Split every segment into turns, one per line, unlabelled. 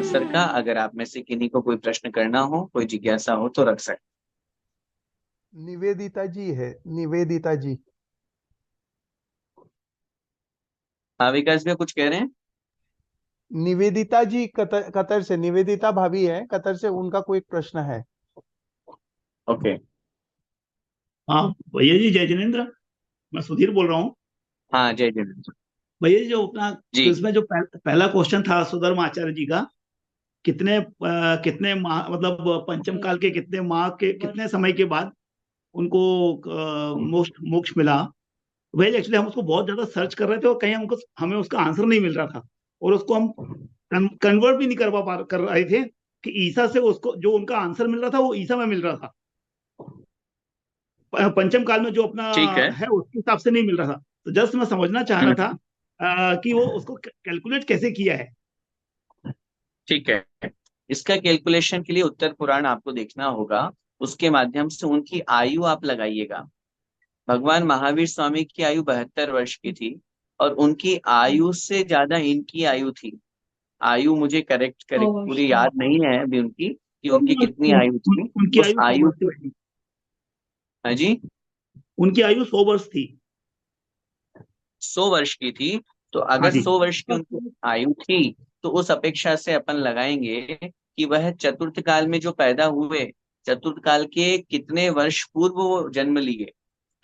Answer का। अगर आप में से किन्हीं को कोई प्रश्न करना हो, कोई जिज्ञासा हो तो रख सकते।
निवेदिता जी है, निवेदिता जी।
हाँ विकास भैया कुछ कह रहे हैं?
निवेदिता जी कतर कतर से, निवेदिता भाभी है कतर से, उनका कोई प्रश्न है।
ओके।
हाँ भैया जी, जय जिनेन्द्र। मैं सुधीर बोल रहा हूँ।
हाँ जय जगन्नाथ।
भैया जी, जो अपना
जी।
क्विज में जो पहला क्वेश्चन था सुधर्म आचार्य जी का, कितने माह, मतलब पंचम काल के कितने माह के कितने समय के बाद उनको मोक्ष मोक्ष मिला। भैया एक्चुअली हम उसको बहुत ज्यादा सर्च कर रहे थे और कहीं हमको हमें उसका आंसर नहीं मिल रहा था, और उसको हम कन्वर्ट भी नहीं कर रहे थे कि ईसा से उसको जो उनका आंसर मिल रहा था वो ईसा में मिल रहा था। पंचम काल में जो अपना
ठीक है।
है उसके हिसाब से नहीं मिल रहा था। तो जस्ट मैं समझना चाह रहा था
हम्म,
कि वो उसको कैलकुलेट कैसे किया है।
ठीक है। इसका कैलकुलेशन के लिए उत्तर पुराण आपको देखना होगा। उसके माध्यम से उनकी आयु आप लगाइएगा। भगवान महावीर स्वामी की आयु 72 वर्ष की थी, और उनकी आयु से ज्यादा इनकी आयु थी। आयु मुझे करेक्ट करेक्ट पूरी याद नहीं है अभी उनकी, कि उनकी कितनी आयु थी।
उनकी
उस
आयु 100
आयु
वर्ष
से।
थी।
हाँ जी।
उनकी आयु 100 वर्ष थी।
100 वर्ष की थी। तो
हाँ
अगर
जी।
100 वर्ष की उनकी आयु थी, तो उस अपेक्षा से अपन लगाएंगे कि वह चतुर्थ काल में जो पैदा हुए, चतुर्थ काल के कितने वर्ष पूर्व वो जन्म लिए।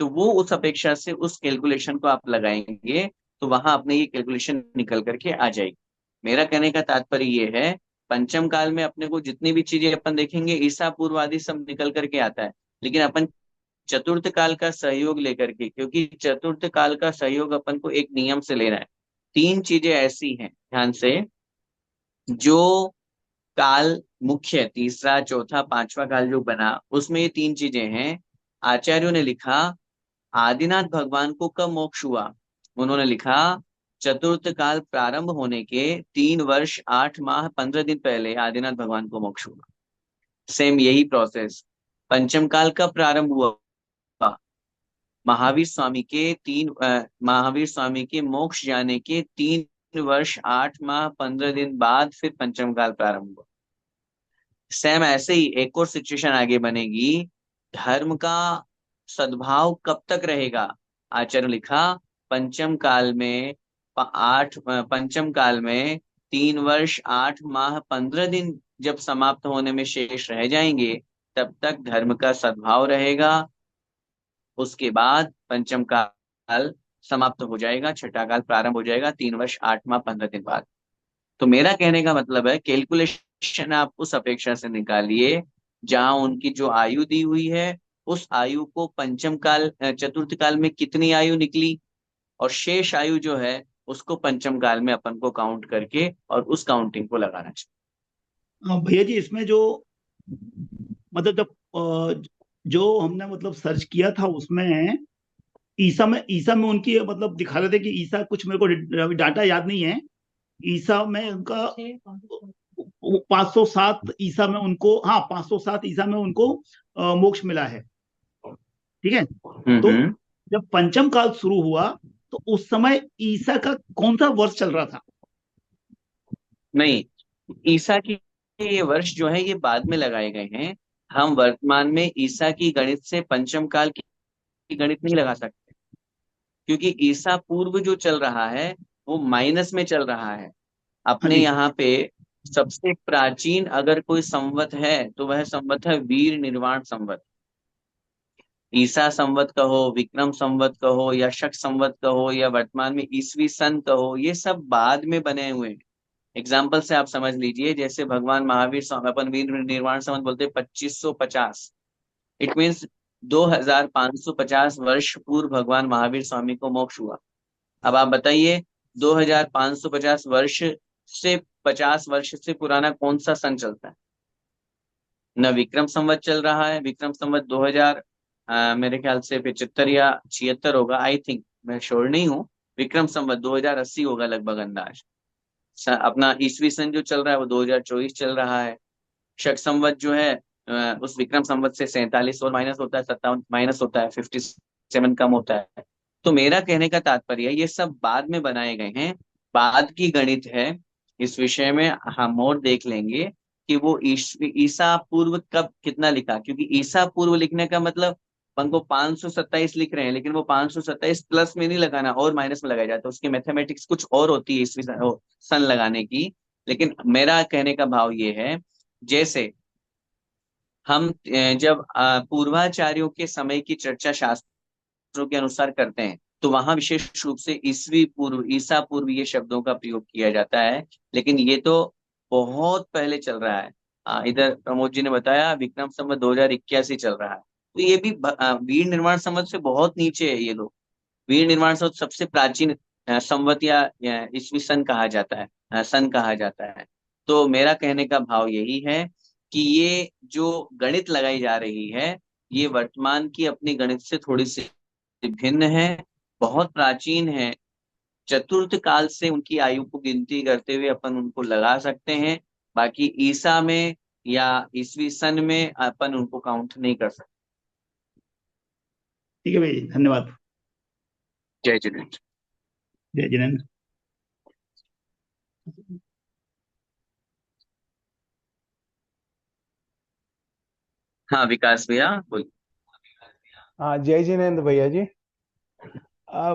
तो वो उस अपेक्षा से उस कैलकुलेशन को आप लगाएंगे, तो वहां अपने ये कैलकुलेशन निकल करके आ जाएगी। मेरा कहने का तात्पर्य ये है, पंचम काल में अपने को जितनी भी चीजें अपन देखेंगे, ईसा पूर्व आदि सब निकल करके आता है। लेकिन अपन चतुर्थ काल का सहयोग लेकर के, क्योंकि चतुर्थ काल का सहयोग अपन को एक नियम से लेना है। तीन चीजें ऐसी हैं, ध्यान से, जो काल मुख्य तीसरा चौथा पांचवा काल जो बना, उसमें ये तीन चीजें हैं। आचार्यों ने लिखा, आदिनाथ भगवान को कब मोक्ष हुआ? उन्होंने लिखा, चतुर्थ काल प्रारंभ होने के 3 वर्ष 8 माह 15 दिन पहले आदिनाथ भगवान को मोक्ष हुआ। सेम यही प्रोसेस पंचम काल का प्रारंभ हुआ। महावीर स्वामी के मोक्ष जाने के 3 वर्ष 8 माह 15 दिन बाद फिर पंचम काल प्रारंभ हुआ। सेम ऐसे ही एक और सिचुएशन आगे बनेगी। धर्म का सद्भाव कब तक रहेगा? आचार्य ने लिखा, पंचम काल में पंचम काल में 3 वर्ष 8 माह 15 दिन जब समाप्त होने में शेष रह जाएंगे, तब तक धर्म का सद्भाव रहेगा। उसके बाद पंचम काल समाप्त हो जाएगा, छठा काल प्रारंभ हो जाएगा 3 वर्ष 8 माह 15 दिन बाद। तो मेरा कहने का मतलब है, कैलकुलेशन आप उस अपेक्षा से निकालिए जहां उनकी जो आयु दी हुई है, उस आयु को पंचम काल चतुर्थ काल में कितनी आयु निकली, और शेष आयु जो है उसको पंचम काल में अपन को काउंट करके और उस काउंटिंग को लगाना चाहिए।
भैया जी, इसमें जो मतलब जब जो हमने मतलब सर्च किया था उसमें ईसा में उनकी मतलब दिखा रहे थे कि ईसा कुछ, मेरे को डाटा याद नहीं है। ईसा में उनका 507 ईसा में उनको, हाँ 507 ईसा में उनको मोक्ष मिला है। ठीक है। तो
हम्म।
जब पंचम काल शुरू हुआ तो उस समय ईसा का कौन सा वर्ष चल रहा था?
नहीं, ईसा की ये वर्ष जो है ये बाद में लगाए गए हैं। हम वर्तमान में ईसा की गणित से पंचम काल की गणित नहीं लगा सकते, क्योंकि ईसा पूर्व जो चल रहा है वो माइनस में चल रहा है।
हाँ
अपने
जी।
यहाँ पे सबसे प्राचीन अगर कोई संवत है तो वह संवत है वीर निर्वाण संवत। ईसा संवत कहो, विक्रम संवत कहो, या शक संवत कहो, या वर्तमान में ईसवी सन कहो, ये सब बाद में बने हुए हैं। एग्जाम्पल से आप समझ लीजिए, जैसे भगवान महावीर स्वामी, अपन वीर निर्वाण संवत बोलते हैं 2550। इट मीन्स 2550 वर्ष पूर्व भगवान महावीर स्वामी को मोक्ष हुआ। अब आप बताइए, 2550 वर्ष से 50 वर्ष से पुराना कौन सा सन चलता है? न विक्रम संवत चल रहा है। विक्रम संवत 2000 मेरे ख्याल से 75 या 76 होगा, आई थिंक, मैं श्योर नहीं हूँ। विक्रम संवत 2080 होगा लगभग अंदाज। अपना ईसवी सन जो चल रहा है वो 2024 चल रहा है। शक संवत जो है उस विक्रम संवत से 47 और माइनस होता है, 57 माइनस होता है, 57 कम होता है। तो मेरा कहने का तात्पर्य ये सब बाद में बनाए गए हैं, बाद की गणित है। इस विषय में हम और देख लेंगे कि वो ईसा पूर्व कब कितना लिखा, क्योंकि ईसा पूर्व लिखने का मतलब अपन को 527 लिख रहे हैं, लेकिन वो 527 प्लस में नहीं लगाना और माइनस में लगाया जाता है, उसकी मैथमेटिक्स कुछ और होती है ईस्वी सन लगाने की। लेकिन मेरा कहने का भाव ये है, जैसे हम जब पूर्वाचार्यों के समय की चर्चा शास्त्रों के अनुसार करते हैं, तो वहां विशेष रूप से ईसवी पूर्व, ईसा पूर्व ये शब्दों का प्रयोग किया जाता है। लेकिन ये तो बहुत पहले चल रहा है। इधर प्रमोद जी ने बताया विक्रम संवत 2081 चल रहा है, तो ये भी वीर निर्माण संवत से बहुत नीचे है ये लोग। वीर निर्माण संवत सबसे प्राचीन संवत या ईस्वी सन कहा जाता है, सन कहा जाता है। तो मेरा कहने का भाव यही है कि ये जो गणित लगाई जा रही है, ये वर्तमान की अपनी गणित से थोड़ी सी भिन्न है, बहुत प्राचीन है। चतुर्थ काल से उनकी आयु को गिनती करते हुए अपन उनको लगा सकते हैं। बाकी ईसा में या ईसवी सन में अपन उनको काउंट नहीं कर सकते।
ठीक है भाई, धन्यवाद।
जय जिनेन्द्र।
जय जिनेन्द्र।
हाँ विकास भैया बोल।
हाँ, जय जिनेन्द्र भैया जी।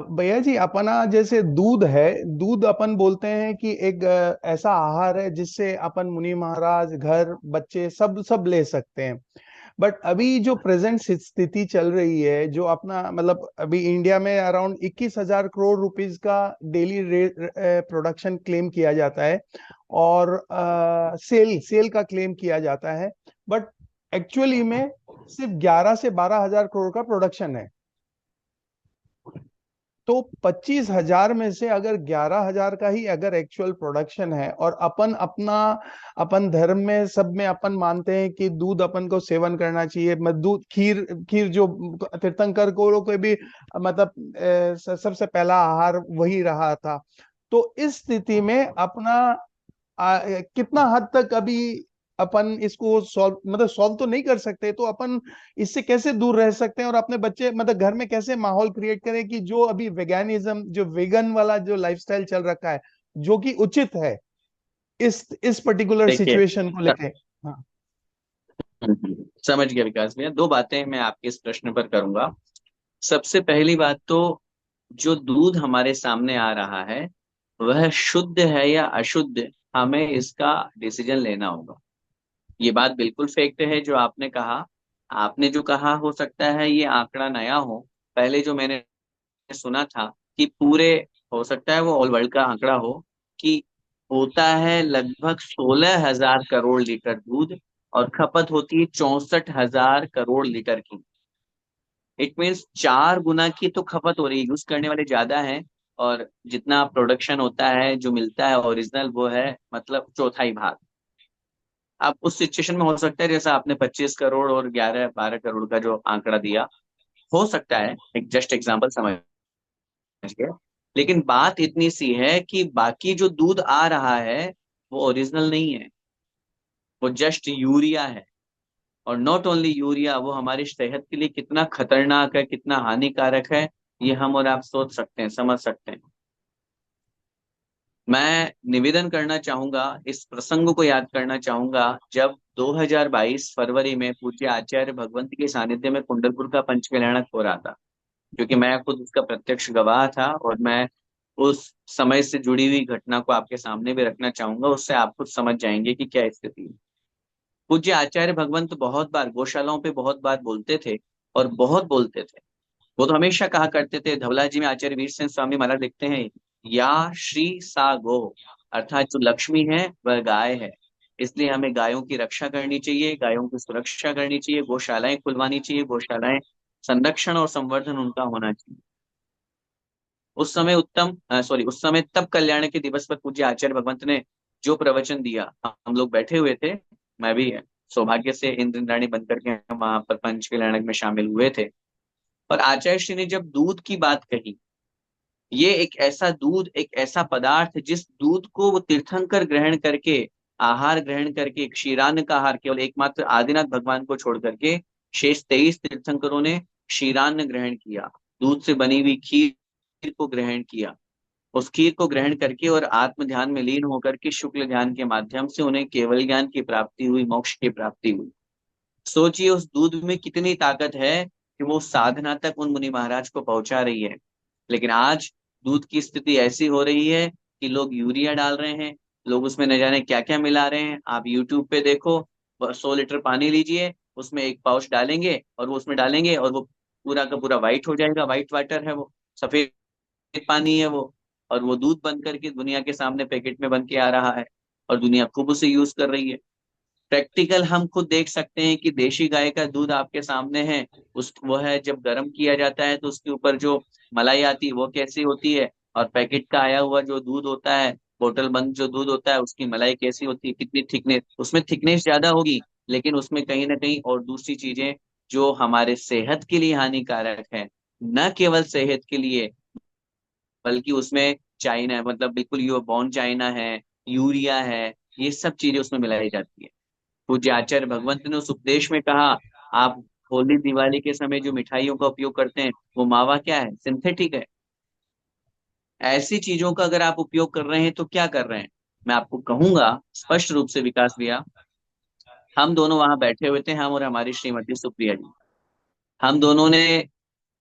भैया जी, अपना जैसे दूध है, दूध अपन बोलते हैं कि एक ऐसा आहार है जिससे अपन मुनि महाराज, घर, बच्चे सब सब ले सकते हैं। बट अभी जो प्रेजेंट स्थिति चल रही है, जो अपना मतलब अभी इंडिया में अराउंड 21,000 करोड़ रुपीस का डेली प्रोडक्शन क्लेम किया जाता है, और सेल का क्लेम किया जाता है। बट एक्चुअली में सिर्फ 11 से 12,000 करोड़ का प्रोडक्शन है। तो 25,000 में से अगर 11,000 का ही अगर एक्चुअल प्रोडक्शन है, और अपन धर्म में सब में अपन मानते हैं कि दूध अपन को सेवन करना चाहिए, दूध, खीर खीर जो तीर्थंकर को भी मतलब सबसे पहला आहार वही रहा था। तो इस स्थिति में अपना कितना हद तक अभी अपन इसको सॉल्व तो नहीं कर सकते, तो अपन इससे कैसे दूर रह सकते हैं, और अपने बच्चे मतलब घर में कैसे माहौल क्रिएट करें कि जो अभी वेगानिज्म, जो वेगन वाला जो लाइफस्टाइल चल रखा है, जो कि उचित है इस पर्टिकुलर
देखिए,
सिचुएशन को लेके। हाँ।
समझ गया विकास भैया। दो बातें मैं आपके इस प्रश्न पर करूंगा। सबसे पहली बात तो, जो दूध हमारे सामने आ रहा है वह शुद्ध है या अशुद्ध, हमें इसका डिसीजन लेना होगा। ये बात बिल्कुल फैक्ट है जो आपने कहा। आपने जो कहा हो सकता है ये आंकड़ा नया हो, पहले जो मैंने सुना था कि पूरे, हो सकता है वो ऑल वर्ल्ड का आंकड़ा हो, कि होता है लगभग 16,000 करोड़ लीटर दूध और खपत होती है 64,000 करोड़ लीटर की। इट मीन्स 4 गुना की तो खपत हो रही है, यूज करने वाले ज्यादा हैं, और जितना प्रोडक्शन होता है जो मिलता है ओरिजिनल वो है मतलब चौथा ही भाग। अब उस सिचुएशन में हो सकता है जैसा आपने 25 करोड़ और 11-12 करोड़ का जो आंकड़ा दिया, हो सकता है, एक जस्ट एग्जांपल समझ गया। लेकिन बात इतनी सी है कि बाकी जो दूध आ रहा है वो ओरिजिनल नहीं है, वो जस्ट यूरिया है। और नॉट ओनली यूरिया, वो हमारी सेहत के लिए कितना खतरनाक है, कितना हानिकारक है, ये हम और आप सोच सकते हैं, समझ सकते हैं। मैं निवेदन करना चाहूंगा, इस प्रसंग को याद करना चाहूंगा, जब 2022 फरवरी में पूज्य आचार्य भगवंत के सानिध्य में कुंडलपुर का पंच कल्याणक हो रहा था, क्योंकि मैं खुद उसका प्रत्यक्ष गवाह था, और मैं उस समय से जुड़ी हुई घटना को आपके सामने भी रखना चाहूंगा, उससे आप खुद समझ जाएंगे कि क्या स्थिति है। पूज्य आचार्य भगवंत बहुत बार गौशालाओं पे बहुत बार बोलते थे, और बहुत बोलते थे। वो तो हमेशा कहा करते थे, धवला जी में आचार्य वीर सेन स्वामी महाराज लिखते हैं, या श्री सा गो, अर्थात जो लक्ष्मी है वह गाय है। इसलिए हमें गायों की रक्षा करनी चाहिए, गायों की सुरक्षा करनी चाहिए, गौशालाएं खुलवानी चाहिए, गौशालाएं संरक्षण और संवर्धन उनका होना चाहिए। उस समय तब कल्याण के दिवस पर पूज्य आचार्य भगवंत ने जो प्रवचन दिया, हम लोग बैठे हुए थे, मैं भी सौभाग्य से इंद्राणी बन करके हम वहां पर पंच कल्याणक में शामिल हुए थे। और आचार्य श्री ने जब दूध की बात कही, ये एक ऐसा दूध, एक ऐसा पदार्थ जिस दूध को वो तीर्थंकर ग्रहण करके, आहार ग्रहण करके, क्षीरान्न का आहार केवल एकमात्र आदिनाथ भगवान को छोड़ करके शेष 23 तीर्थंकरों ने क्षीरान्न ग्रहण किया, दूध से बनी हुई खीर को ग्रहण किया। उस खीर को ग्रहण करके और आत्म ध्यान में लीन होकर के शुक्ल ध्यान के माध्यम से उन्हें केवल ज्ञान की प्राप्ति हुई, मोक्ष की प्राप्ति हुई। सोचिए उस दूध में कितनी ताकत है कि वो साधना तक उन मुनि महाराज को पहुंचा रही है। लेकिन आज दूध की स्थिति ऐसी हो रही है कि लोग यूरिया डाल रहे हैं, लोग उसमें न जाने क्या क्या मिला रहे हैं। आप यूट्यूब पे देखो, 100 लीटर पानी लीजिए, उसमें एक पाउच डालेंगे और वो उसमें डालेंगे और वो पूरा का पूरा व्हाइट हो जाएगा, व्हाइट वाटर है वो, सफेद पानी है वो, और वो दूध बन करके दुनिया के सामने पैकेट में बन के आ रहा है और दुनिया खूब उसे यूज कर रही है। प्रैक्टिकल हम खुद देख सकते हैं कि देशी गाय का दूध आपके सामने है, उस वो है जब गर्म किया जाता है तो उसके ऊपर जो मलाई आती है वो कैसी होती है, और पैकेट का आया हुआ जो दूध होता है, बोतल बंद जो दूध होता है, उसकी मलाई कैसी होती है, कितनी थिकनेस, उसमें थिकनेस ज्यादा होगी लेकिन उसमें कहीं ना कहीं और दूसरी चीजें जो हमारे सेहत के लिए हानिकारक है, न केवल सेहत के लिए बल्कि उसमें चाइना मतलब बिल्कुल यो बॉर्न चाइना है, यूरिया है, ये सब चीजें उसमें मिलाई जाती है। पूज्य आचार्य भगवंत ने उस उपदेश में कहा, आप होली दिवाली के समय जो मिठाइयों का उपयोग करते हैं वो मावा क्या है, सिंथेटिक है। ऐसी चीजों का अगर आप उपयोग कर रहे हैं तो क्या कर रहे हैं। मैं आपको कहूंगा स्पष्ट रूप से विकास भैया, हम दोनों वहां बैठे हुए थे, हम और हमारी श्रीमती सुप्रिया जी, हम दोनों ने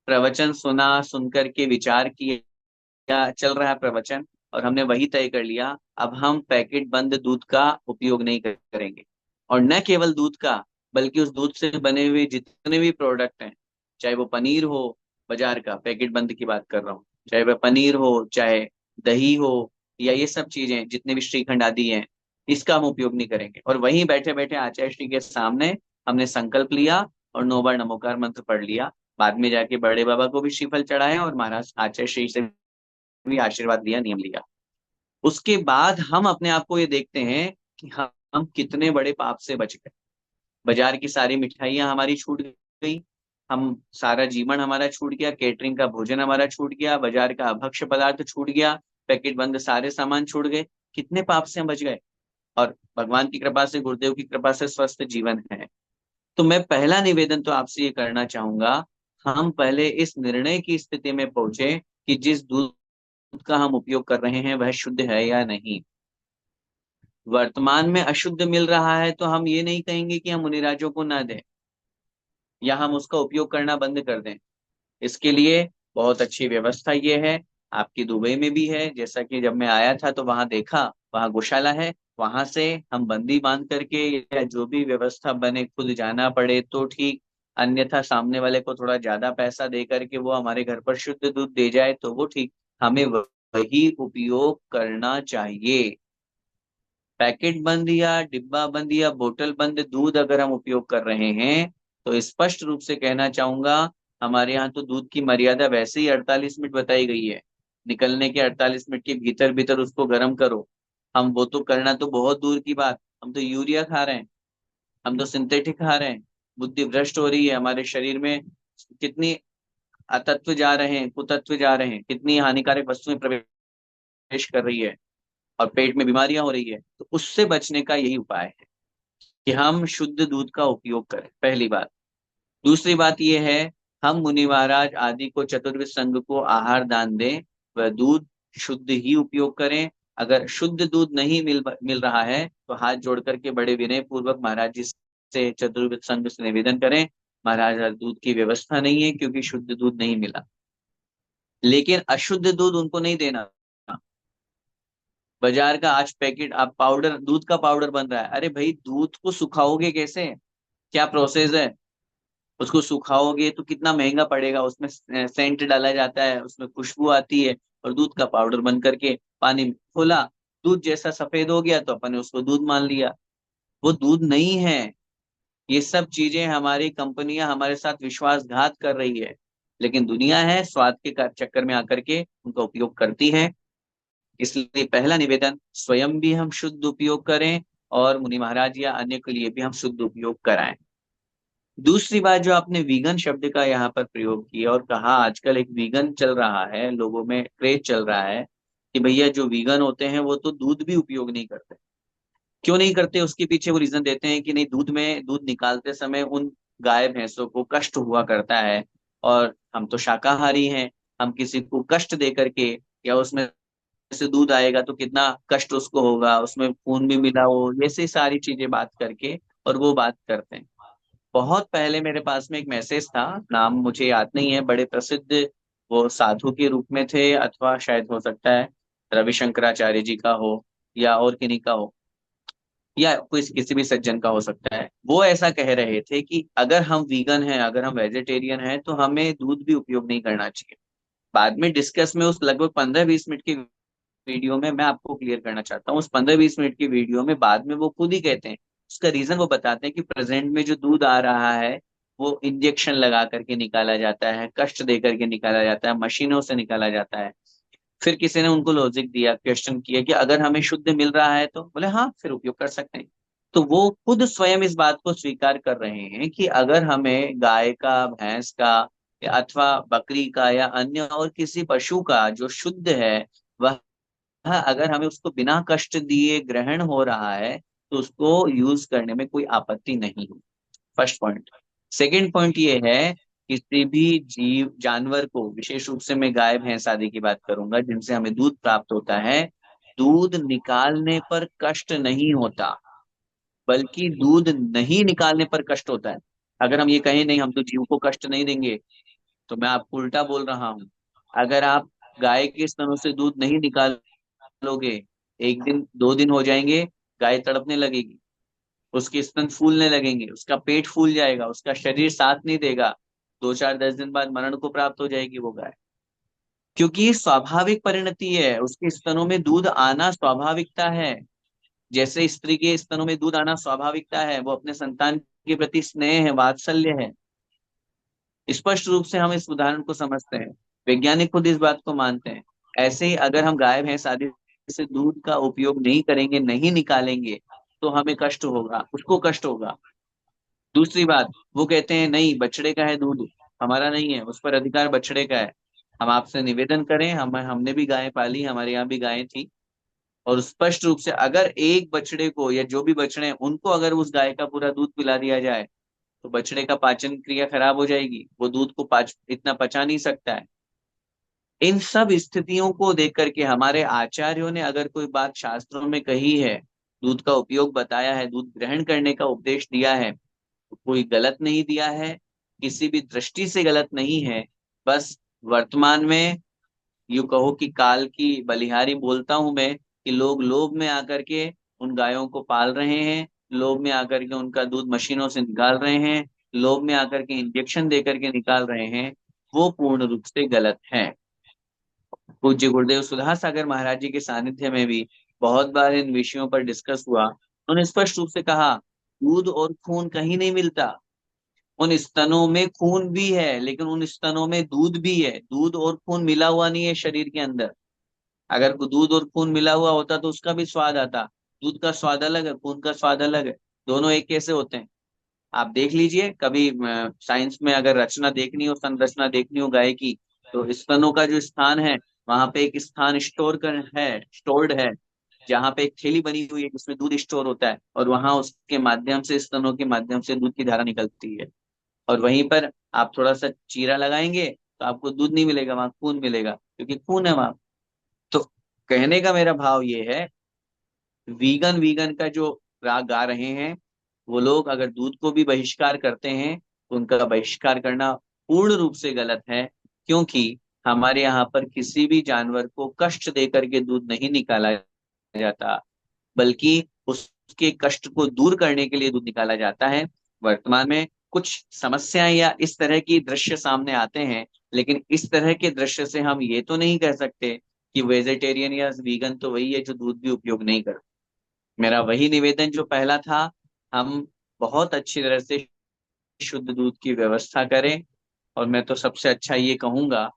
प्रवचन सुना, सुनकर के विचार किया, चल रहा है प्रवचन, और हमने वही तय कर लिया अब हम पैकेट बंद दूध का उपयोग नहीं करेंगे। और न केवल दूध का, बल्कि उस दूध से बने हुए जितने भी प्रोडक्ट हैं, चाहे वो पनीर हो, बाजार का पैकेट बंद की बात कर रहा हूँ, चाहे वह पनीर हो, चाहे दही हो, या ये सब चीजें जितने भी श्रीखंड आदि हैं, इसका हम उपयोग नहीं करेंगे। और वहीं बैठे बैठे आचार्य श्री के सामने हमने संकल्प लिया और 9 बार नमोकार मंत्र पढ़ लिया। बाद में जाके बड़े बाबा को भी श्रीफल चढ़ाया और महाराज आचार्य श्री से भी आशीर्वाद लिया, नियम लिया। उसके बाद हम अपने आप को ये देखते हैं कि हम कितने बड़े पाप से बच गए। बाजार की सारी मिठाइयां हमारी छूट गई, हम सारा जीवन हमारा छूट गया, केटरिंग का भोजन हमारा छूट गया, बाजार का अभक्ष्य पदार्थ छूट गया, पैकेट बंद सारे सामान छूट गए। कितने पाप से हम बच गए, और भगवान की कृपा से, गुरुदेव की कृपा से स्वस्थ जीवन है। तो मैं पहला निवेदन तो आपसे ये करना चाहूंगा, हम पहले इस निर्णय की स्थिति में पहुंचे कि जिस दूध का हम उपयोग कर रहे हैं वह शुद्ध है या नहीं। वर्तमान में अशुद्ध मिल रहा है तो हम ये नहीं कहेंगे कि हम मुनिराजों को ना दें या हम उसका उपयोग करना बंद कर दें। इसके लिए बहुत अच्छी व्यवस्था ये है, आपकी दुबई में भी है। जैसा कि जब मैं आया था तो वहां देखा, वहां गौशाला है, वहां से हम बंदी बांध करके या जो भी व्यवस्था बने, खुद जाना पड़े तो ठीक, अन्यथा सामने वाले को थोड़ा ज्यादा पैसा दे करके वो हमारे घर पर शुद्ध दूध दे जाए तो वो ठीक। हमें वही उपयोग करना चाहिए। पैकेट बंद या डिब्बा बंद या बोतल बंद दूध अगर हम उपयोग कर रहे हैं तो स्पष्ट रूप से कहना चाहूंगा, हमारे यहाँ तो दूध की मर्यादा वैसे ही 48 मिनट बताई गई है, निकलने के 48 मिनट के भीतर भीतर उसको गर्म करो। हम वो तो करना तो बहुत दूर की बात, हम तो यूरिया खा रहे हैं, हम तो सिंथेटिक खा रहे हैं। बुद्धि भ्रष्ट हो रही है, हमारे शरीर में कितनी अतत्व जा रहे हैं, कुतत्व जा रहे हैं, कितनी हानिकारक वस्तुएं प्रवेश कर रही है और पेट में बीमारियां हो रही है। तो उससे बचने का यही उपाय है कि हम शुद्ध दूध का उपयोग करें, पहली बात। दूसरी बात यह है, हम मुनि महाराज आदि को, चतुर्विध संघ को आहार दान दें, वह दूध शुद्ध ही उपयोग करें। अगर शुद्ध दूध नहीं मिल रहा है तो हाथ जोड़ करके बड़े विनय पूर्वक महाराज जी से, चतुर्विध संघ से निवेदन करें, महाराज आज दूध की व्यवस्था नहीं है क्योंकि शुद्ध दूध नहीं मिला। लेकिन अशुद्ध दूध उनको नहीं देना। बाजार का आज पैकेट आप पाउडर, दूध का पाउडर बन रहा है, अरे भाई दूध को सुखाओगे कैसे, क्या प्रोसेस है, उसको सुखाओगे तो कितना महंगा पड़ेगा, उसमें सेंट डाला जाता है, उसमें खुशबू आती है, और दूध का पाउडर बन करके पानी में खोला, दूध जैसा सफेद हो गया तो अपन ने उसको दूध मान लिया। वो दूध नहीं है। ये सब चीजें हमारी कंपनियां हमारे साथ विश्वासघात कर रही है, लेकिन दुनिया है स्वाद के चक्कर में आकर के उनका उपयोग करती है। इसलिए पहला निवेदन, स्वयं भी हम शुद्ध उपयोग करें और मुनि महाराज या अन्य के लिए भी हम शुद्ध उपयोग कराएं। दूसरी बात, जो आपने वीगन शब्द का यहाँ पर प्रयोग किया और कहा आजकल एक वीगन चल रहा है, लोगों में क्रेज चल रहा है कि भैया जो वीगन होते हैं वो तो दूध भी उपयोग नहीं करते। क्यों नहीं करते, उसके पीछे वो रीजन देते हैं कि नहीं, दूध में दूध निकालते समय उन गाय भैंसों को कष्ट हुआ करता है और हम तो शाकाहारी हैं, हम किसी को कष्ट दे करके या उसमें से दूध आएगा तो कितना कष्ट उसको होगा, उसमें खून भी मिला हो, ऐसी सारी चीजें बात करके और वो बात करते हैं। बहुत पहले मेरे पास में एक मैसेज था, नाम मुझे याद नहीं है, बड़े प्रसिद्ध वो साधु के रूप में थे, अथवा शायद हो सकता है रविशंकराचार्य जी का हो या और किन्हीं का हो, या कोई किसी भी सज्जन का हो सकता है। वो ऐसा कह रहे थे कि अगर हम वीगन हैं, अगर हम वेजिटेरियन हैं, तो हमें दूध भी उपयोग नहीं करना चाहिए। बाद में डिस्कस में उस लगभग 15-20 मिनट की वीडियो में मैं आपको क्लियर करना चाहता हूँ, उस 15-20 मिनट की वीडियो में बाद में वो खुद ही कहते हैं, उसका रीजन वो बताते हैं कि प्रेजेंट में जो दूध आ रहा है वो इंजेक्शन लगा करके निकाला जाता है, कष्ट दे करके निकाला जाता है, मशीनों से निकाला जाता है। फिर किसी ने उनको लॉजिक दिया, क्वेश्चन किया कि अगर हमें शुद्ध मिल रहा है तो बोले हाँ, फिर उपयोग कर सकते हैं। तो वो खुद स्वयं इस बात को स्वीकार कर रहे हैं कि अगर हमें गाय का, भैंस का, या अथवा बकरी का या अन्य और किसी पशु का जो शुद्ध है, वह अगर हमें उसको बिना कष्ट दिए ग्रहण हो रहा है तो उसको यूज करने में कोई आपत्ति नहीं है। First point. सेकंड पॉइंट ये है, किसी भी जीव जानवर को, विशेष रूप से मैं गाय भैंस आदि की बात करूंगा जिनसे हमें दूध प्राप्त होता है, दूध निकालने पर कष्ट नहीं होता, बल्कि दूध नहीं निकालने पर कष्ट होता है। अगर हम ये कहें नहीं हम तो जीव को कष्ट नहीं देंगे, तो मैं आपको उल्टा बोल रहा हूँ। अगर आप गाय के स्तनों से दूध नहीं निकालोगे, एक दिन 2 दिन हो जाएंगे, गाय तड़पने लगेगी, उसके स्तन फूलने लगेंगे, उसका पेट फूल जाएगा, उसका शरीर साथ नहीं देगा, 2-4-10 दिन बाद मरण को प्राप्त हो जाएगी वो गाय। क्योंकि ये स्वाभाविक परिणति है, उसके स्तनों में दूध आना स्वाभाविकता है। जैसे स्त्री के स्तनों में दूध आना स्वाभाविकता है, वो अपने संतान के प्रति स्नेह है, वात्सल्य है। स्पष्ट रूप से हम इस उदाहरण को समझते हैं, वैज्ञानिक खुद इस बात को मानते हैं। ऐसे ही अगर हम गाय भैंस आदि से दूध का उपयोग नहीं करेंगे, नहीं निकालेंगे, तो हमें कष्ट होगा, उसको कष्ट होगा। दूसरी बात, वो कहते हैं नहीं बछड़े का है दूध, हमारा नहीं है, उस पर अधिकार बछड़े का है। हम आपसे निवेदन करें, हमने भी गाय पाली, हमारे यहाँ भी गायें थी, और स्पष्ट रूप से अगर एक बछड़े को या जो भी बछड़े हैं उनको अगर उस गाय का पूरा दूध पिला दिया जाए तो बछड़े का पाचन क्रिया खराब हो जाएगी, वो दूध को इतना पचा नहीं सकता है। इन सब स्थितियों को देख करके हमारे आचार्यों ने अगर कोई बात शास्त्रों में कही है, दूध का उपयोग बताया है, दूध ग्रहण करने का उपदेश दिया है, तो कोई गलत नहीं दिया है, किसी भी दृष्टि से गलत नहीं है। बस वर्तमान में यूं कहो कि काल की बलिहारी बोलता हूं मैं, कि लोग लोभ में आकर के उन गायों को पाल रहे हैं, लोभ में आकर के उनका दूध मशीनों से निकाल रहे हैं, लोभ में आकर के इंजेक्शन दे करके निकाल रहे हैं, वो पूर्ण रूप से गलत है। पूज्य गुरुदेव सुधा सागर महाराज जी के सानिध्य में भी बहुत बार इन विषयों पर डिस्कस हुआ। उन्होंने स्पष्ट रूप से कहा, दूध और खून कहीं नहीं मिलता। उन स्तनों में खून भी है, लेकिन उन स्तनों में दूध भी है, दूध और खून मिला हुआ नहीं है शरीर के अंदर। अगर दूध और खून मिला हुआ होता तो उसका भी स्वाद आता। दूध का स्वाद अलग है, खून का स्वाद अलग है, दोनों एक कैसे होते हैं? आप देख लीजिए कभी, साइंस में अगर रचना देखनी हो, संरचना देखनी हो गाय की, तो स्तनों का जो स्थान है, वहां पे एक स्थान स्टोर्ड है, जहाँ पे एक थैली बनी हुई है जिसमें दूध स्टोर होता है, और वहां उसके माध्यम से, स्तनों के माध्यम से दूध की धारा निकलती है। और वहीं पर आप थोड़ा सा चीरा लगाएंगे तो आपको दूध नहीं मिलेगा, वहां खून मिलेगा, क्योंकि खून है वहां। तो कहने का मेरा भाव ये है, वीगन वीगन का जो राग गा रहे हैं, वो लोग अगर दूध को भी बहिष्कार करते हैं तो उनका बहिष्कार करना पूर्ण रूप से गलत है। क्योंकि हमारे यहाँ पर किसी भी जानवर को कष्ट देकर के दूध नहीं निकाला जाता, बल्कि उसके कष्ट को दूर करने के लिए दूध निकाला जाता है। वर्तमान में कुछ समस्याएं या इस तरह की दृश्य सामने आते हैं, लेकिन इस तरह के दृश्य से हम ये तो नहीं कह सकते कि वेजिटेरियन या वीगन तो वही है जो दूध भी उपयोग नहीं करता। मेरा वही निवेदन जो पहला था, हम बहुत अच्छी तरह से शुद्ध दूध की व्यवस्था करें। और मैं तो सबसे अच्छा ये कहूंगा,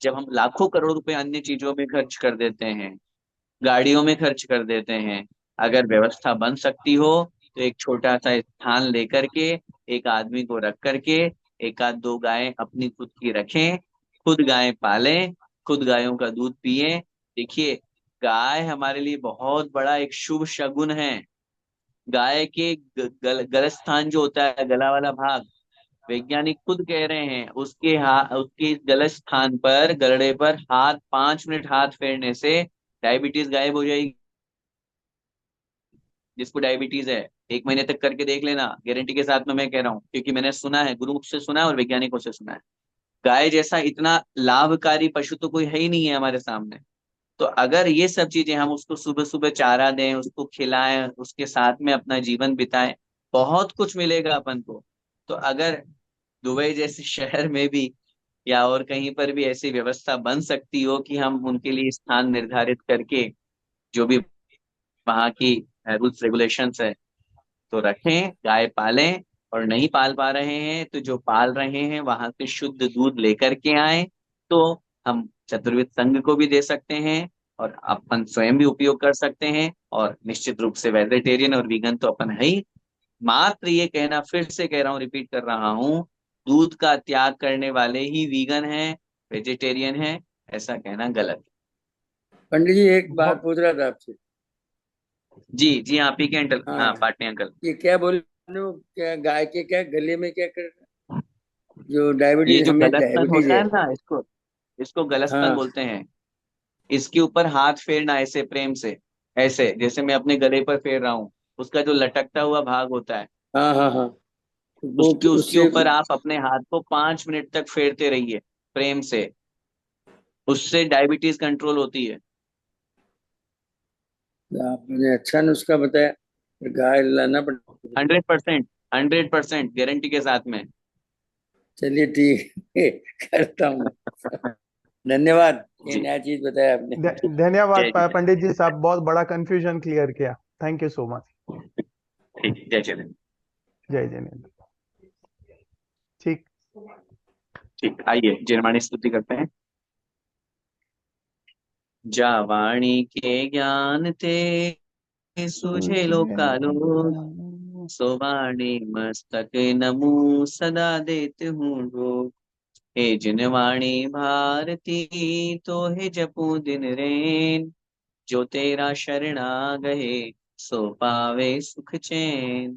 जब हम लाखों करोड़ रुपए अन्य चीजों में खर्च कर देते हैं, गाड़ियों में खर्च कर देते हैं, अगर व्यवस्था बन सकती हो तो एक छोटा सा स्थान लेकर के, एक आदमी को रख करके, एक आध दो गायें अपनी खुद की रखें, खुद गायें पालें, खुद गायों का दूध पिए। देखिए, गाय हमारे लिए बहुत बड़ा एक शुभ शगुन है। गाय के गल स्थान जो होता है, गला वाला भाग, वैज्ञानिक खुद कह रहे हैं, उसके गलत स्थान पर, गलड़े पर हाथ 5 मिनट हाथ फेरने से डायबिटीज गायब हो जाएगी। जिसको डायबिटीज है 1 महीने तक करके देख लेना, गारंटी के साथ में मैं कह रहा हूँ, क्योंकि मैंने सुना है, गुरु से सुना है और वैज्ञानिकों से सुना है। गाय जैसा इतना लाभकारी पशु तो कोई है ही नहीं है हमारे सामने। तो अगर ये सब चीजें हम उसको सुबह सुबह चारा दें, उसको खिलाएं, उसके साथ में अपना जीवन बिताएं, बहुत कुछ मिलेगा अपन को। तो अगर दुबई जैसे शहर में भी या और कहीं पर भी ऐसी व्यवस्था बन सकती हो कि हम उनके लिए स्थान निर्धारित करके जो भी वहाँ की रूल्स रेगुलेशंस है तो रखें, गाय पालें। और नहीं पाल पा रहे हैं तो जो पाल रहे हैं वहां से शुद्ध दूध लेकर के आए, तो हम चतुर्वेद संघ को भी दे सकते हैं और अपन स्वयं भी उपयोग कर सकते हैं। और निश्चित रूप से वेजिटेरियन और वीगन तो अपन है ही। मात्र ये कहना, फिर से कह रहा हूँ, रिपीट कर रहा हूँ, दूध का त्याग करने वाले ही वीगन हैं, वेजिटेरियन हैं, ऐसा कहना गलत है।
पंडित जी एक बात
बहुत
पूछ रहा था आपसे।
जी जी, आप ही के अंकल।
हाँ
हाँ, पाटने अंकल।
ये क्या बोल रहे हो, क्या गाय के क्या गले में क्या कर जो
ये
डायबिटीज,
जो
हमें
गलतपन
डायबिटीज
होता
है।
है ना, इसको इसको गलतपन
हाँ
बोलते हैं। इसके ऊपर हाथ फेरना ऐसे प्रेम से, ऐसे जैसे मैं अपने गले पर फेर रहा हूँ, उसका जो लटकता हुआ भाग होता है,
हाँ हाँ हाँ, वो
उसके उसके
उससे
ऊपर आप अपने हाथ को 5 मिनट तक फेरते रहिए प्रेम से। उससे डायबिटीज कंट्रोल होती है।
आपने अच्छा नुस्खा बताया, फिर गाय लाना पड़ेगा।
100%, 100% गारंटी के साथ में।
चलिए ठीक है, करता हूँ। धन्यवाद, ये
जी,
नया चीज बताया आपने।
धन्यवाद
जय जय।
पंडित जी साहब, बहुत बड़ा कंफ्यूजन क्लियर किया। Thank you so much.
ठीक, जय जय।
जय जिनेन्द्र। ठीक।
ठीक, आइए जिनवाणी स्तुति करते हैं। जा वाणी के ज्ञान ते सूझे लोकालो, सो वाणी मस्तक नमु सदा देते हूँ लोग। हे जिनवाणी भारती तो हे जपू दिन रैन, जो तेरा शरणा गए सो पावे सुख चैन।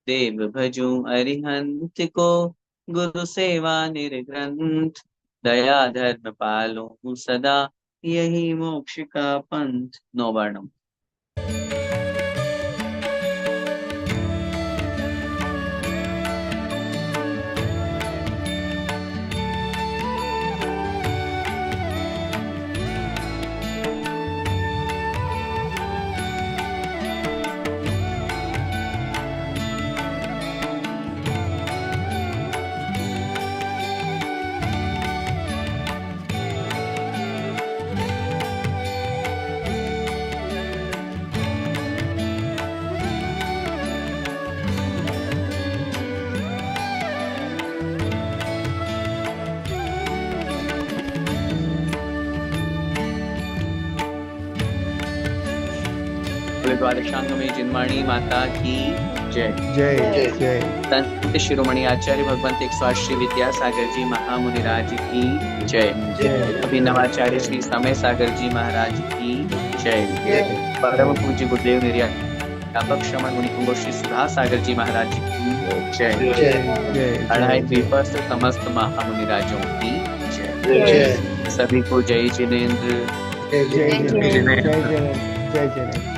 देव भजू अरिहंत को गुरु सेवा निर्ग्रंथ, दया धर्म पालो सदा यही मोक्ष का पंथ। नौवर्णम। द्वादशांग में जिनवाणी माता की जय।
जय जय।
संत शिरोमणि आचार्य भगवंत 108 श्री विद्यासागर जी महामुनिराज की जय।
जय।
अभिनवाचार्य श्री समय सागर जी महाराज की जय। परम पूज्य गुरुदेव निर्यापक श्रमण मुनि कुंभ श्री सुधा सागर जी महाराज की जय।
जय।
अढ़ाई द्वीपस्थ समस्त महामुनिराजों की जय। सभी को जय जिनेन्द्र।
जय जिनेन्द्र। जय जिनेन्द्र। जय जिनेन्द्र।